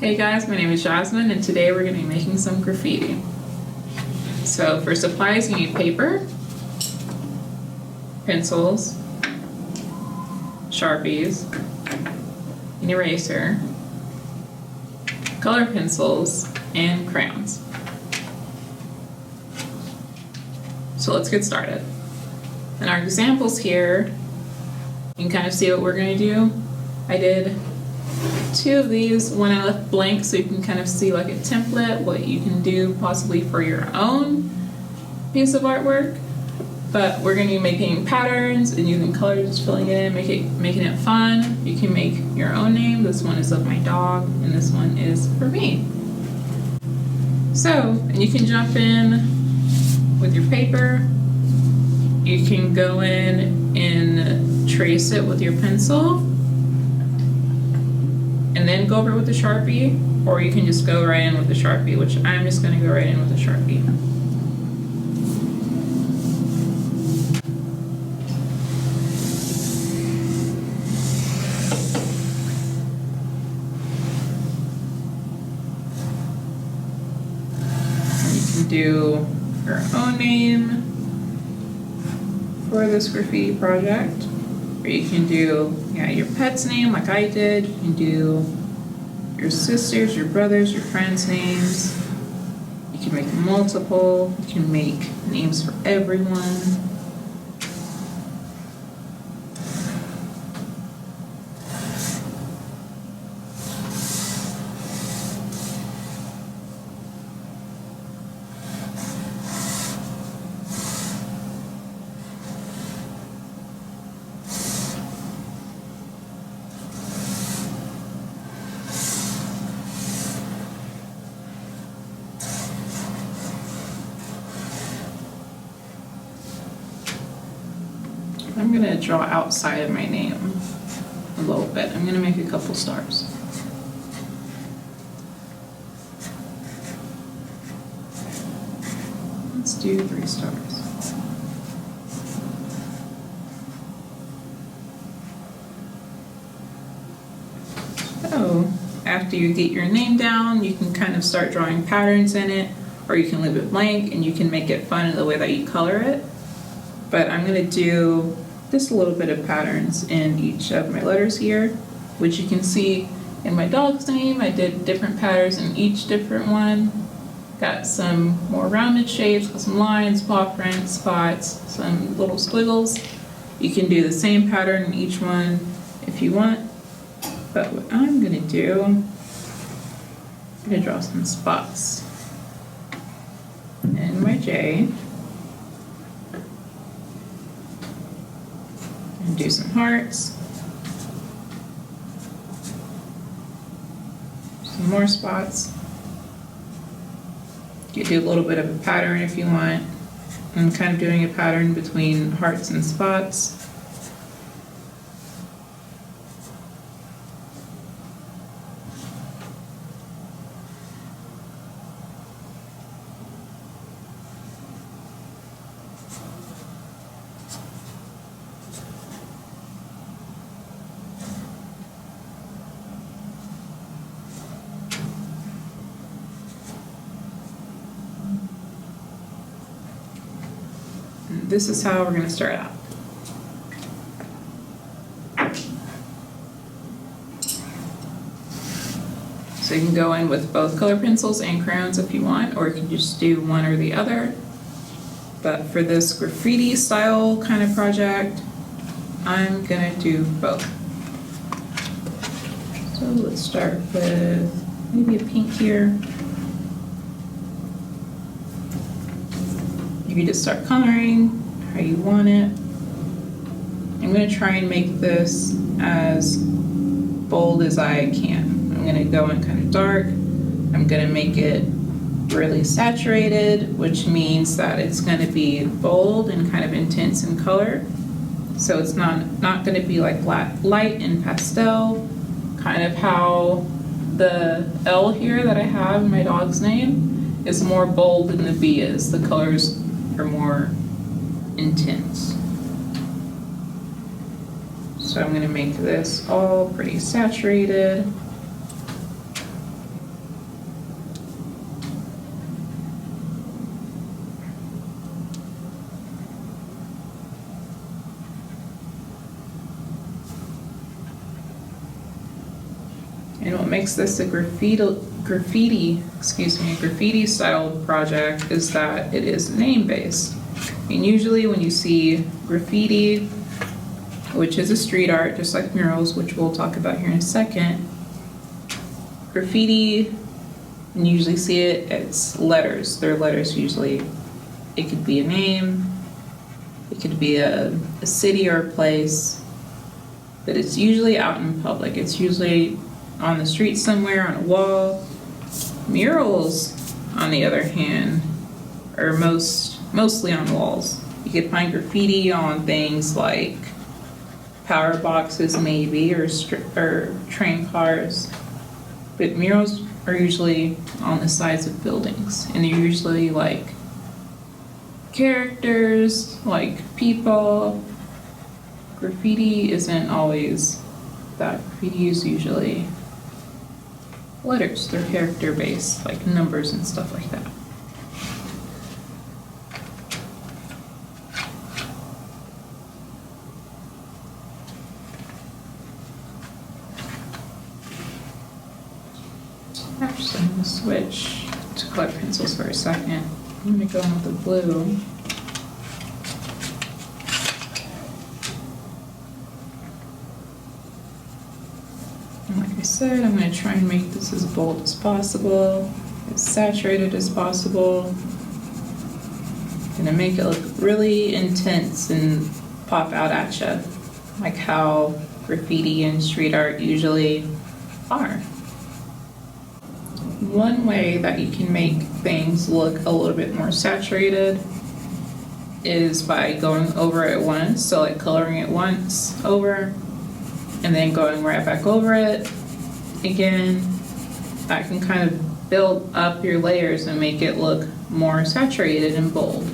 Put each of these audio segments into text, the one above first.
Hey guys, my name is Jasmine and today we're going to be making some graffiti. So for supplies you need paper, pencils, Sharpies, an eraser, color pencils, and crayons. So let's get started. In our examples here, you can kind of see what we're going to do. I did 2 of these, one I left blank so you can kind of see like a template, what you can do possibly for your own piece of artwork. But we're going to be making patterns and using colors, filling it in, making it fun. You can make your own name. This one is of my dog and this one is for me. So, and you can jump in with your paper. You can go in and trace it with your pencil and then go over with the Sharpie, or you can just go right in with the Sharpie, which I'm just going to go right in with the Sharpie. And you can do your own name for this graffiti project. Or you can do your pet's name like I did. You can do your sisters, your brothers, your friends' names. You can make multiple. You can make names for everyone. I'm going to draw outside of my name a little bit. I'm going to make a couple stars. Let's do 3 stars. So after you get your name down, you can kind of start drawing patterns in it, or you can leave it blank and you can make it fun in the way that you color it. But I'm going to do just a little bit of patterns in each of my letters here, which you can see in my dog's name. I did different patterns in each different one. Got some more rounded shapes, got some lines, paw prints, spots, some little squiggles. You can do the same pattern in each one if you want. But what I'm going to do, I'm going to draw some spots in my J. And do some hearts, some more spots. You can do a little bit of a pattern if you want. I'm kind of doing a pattern between hearts and spots. This is how we're going to start out. So you can go in with both color pencils and crayons if you want, or you can just do one or the other. But for this graffiti style kind of project, I'm going to do both. So let's start with maybe a pink here. You can just start coloring how you want it. I'm going to try and make this as bold as I can. I'm going to go in kind of dark. I'm going to make it really saturated, which means that it's going to be bold and kind of intense in color. So it's not going to be like light and pastel, kind of how the L here that I have in my dog's name is more bold than the B is. The colors are more intense. So I'm going to make this all pretty saturated. And what makes this a graffiti styled project is that it is name-based. And usually when you see graffiti, which is a street art, just like murals, which we'll talk about here in a second, graffiti, you usually see it's letters. They're letters usually. It could be a name, it could be a city or a place, but it's usually out in public. It's usually on the street somewhere, on a wall. Murals, on the other hand, are mostly on walls. You could find graffiti on things like power boxes maybe, or train cars, but murals are usually on the sides of buildings, and they're usually like characters, like people. Graffiti isn't always that. Graffiti is usually letters. They're character based, like numbers and stuff like that. Actually, I'm gonna switch to color pencils for a second. I'm gonna go in with the blue. And like I said, I'm gonna try and make this as bold as possible, as saturated as possible. Gonna make it look really intense and pop out at you, like how graffiti and street art usually are. One way that you can make things look a little bit more saturated is by going over it once, so like coloring it once over and then going right back over it again. That can kind of build up your layers and make it look more saturated and bold.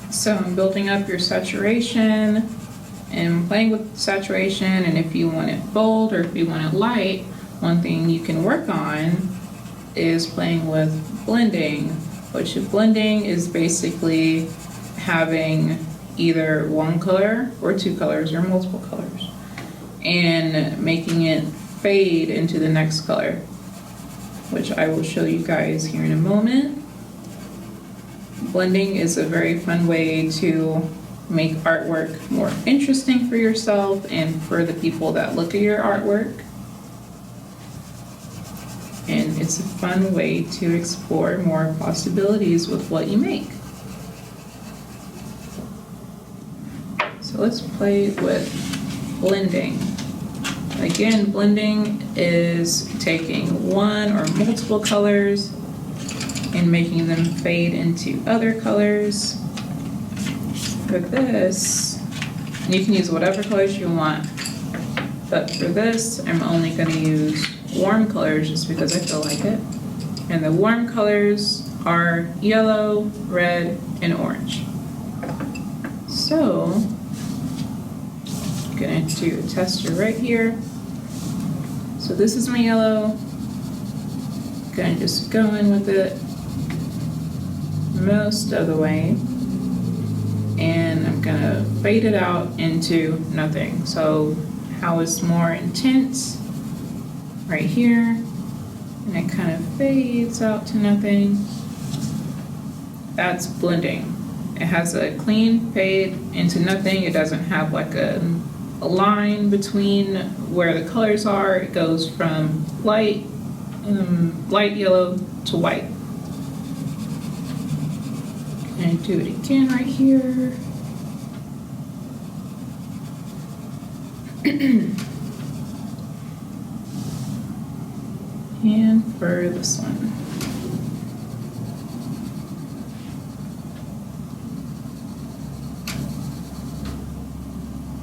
So I'm building up your saturation and playing with saturation, and if you want it bold or if you want it light, one thing you can work on is playing with blending, which blending is basically having either one color or two colors or multiple colors and making it fade into the next color, which I will show you guys here in a moment. Blending is a very fun way to make artwork more interesting for yourself and for the people that look at your artwork. And it's a fun way to explore more possibilities with what you make. So let's play with blending. Again, blending is taking one or multiple colors and making them fade into other colors. For this, you can use whatever colors you want, but for this, I'm only going to use warm colors just because I feel like it. And the warm colors are yellow, red, and orange. So, I'm going to do a tester right here. So this is my yellow. Going to just go in with it most of the way, and I'm gonna fade it out into nothing. So how it's more intense right here, and it kind of fades out to nothing. That's blending. It has a clean fade into nothing. It doesn't have like a line between where the colors are. It goes from light yellow to white. gonna do it again right here. And for this one.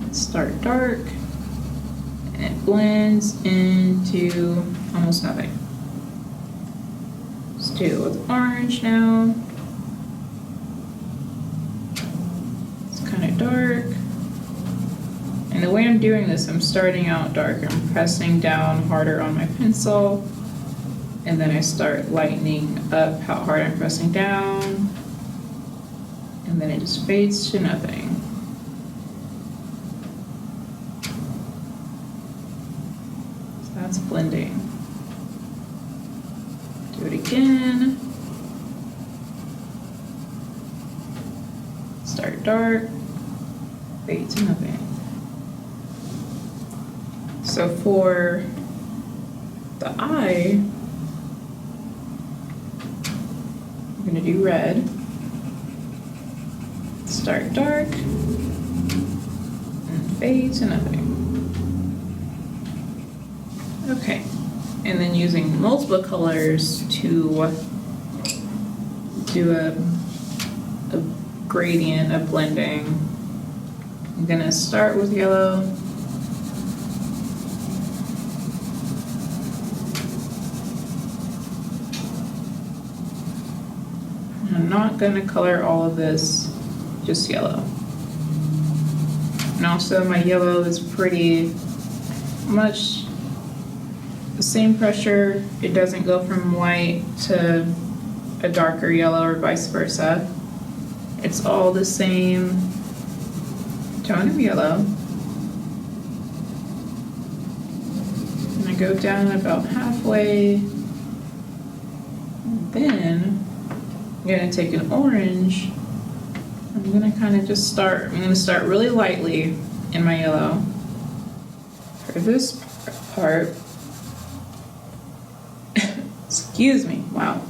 Let's start dark, and it blends into almost nothing. Let's do it with orange now. It's kind of dark. And the way I'm doing this, I'm starting out dark. I'm pressing down harder on my pencil, and then I start lightening up how hard I'm pressing down, and then it just fades to nothing. So that's blending. Do it again. Start dark, fade to nothing. So for the eye, I'm gonna do red. Start dark and fade to nothing. Okay, and then using multiple colors to do a gradient, a blending. I'm gonna start with yellow. I'm not going to color all of this, just yellow. And also my yellow is pretty much the same pressure. It doesn't go from white to a darker yellow or vice versa. It's all the same tone of yellow. And I go down about halfway. And then I'm gonna take an orange. I'm gonna kind of just start, I'm gonna start really lightly in my yellow. For this part, excuse me, wow.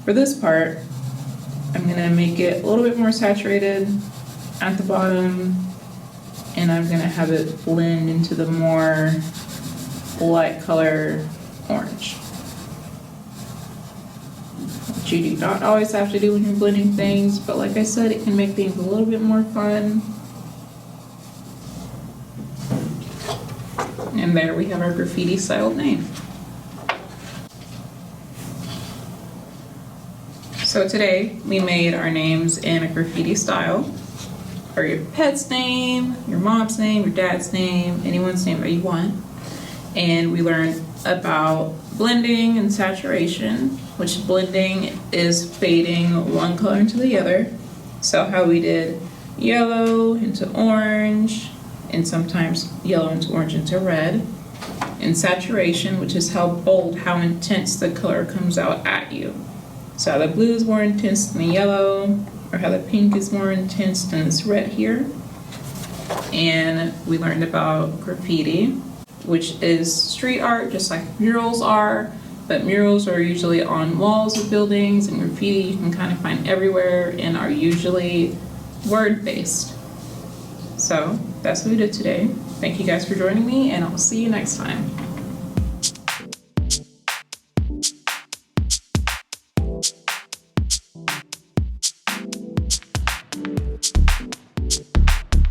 For this part, I'm gonna make it a little bit more saturated at the bottom, and I'm gonna have it blend into the more light color orange. Which you do not always have to do when you're blending things, but like I said, it can make things a little bit more fun. And there we have our graffiti styled name. So today we made our names in a graffiti style, or your pet's name, your mom's name, your dad's name, anyone's name that you want. And we learned about blending and saturation, which blending is fading one color into the other. So how we did yellow into orange, and sometimes yellow into orange into red. And saturation, which is how bold, how intense the color comes out at you. So how the blue is more intense than the yellow, or how the pink is more intense than this red here. And we learned about graffiti, which is street art, just like murals are, but murals are usually on walls of buildings, and graffiti you can kind of find everywhere and are usually word-based. So that's what we did today. Thank you guys for joining me, and I'll see you next time.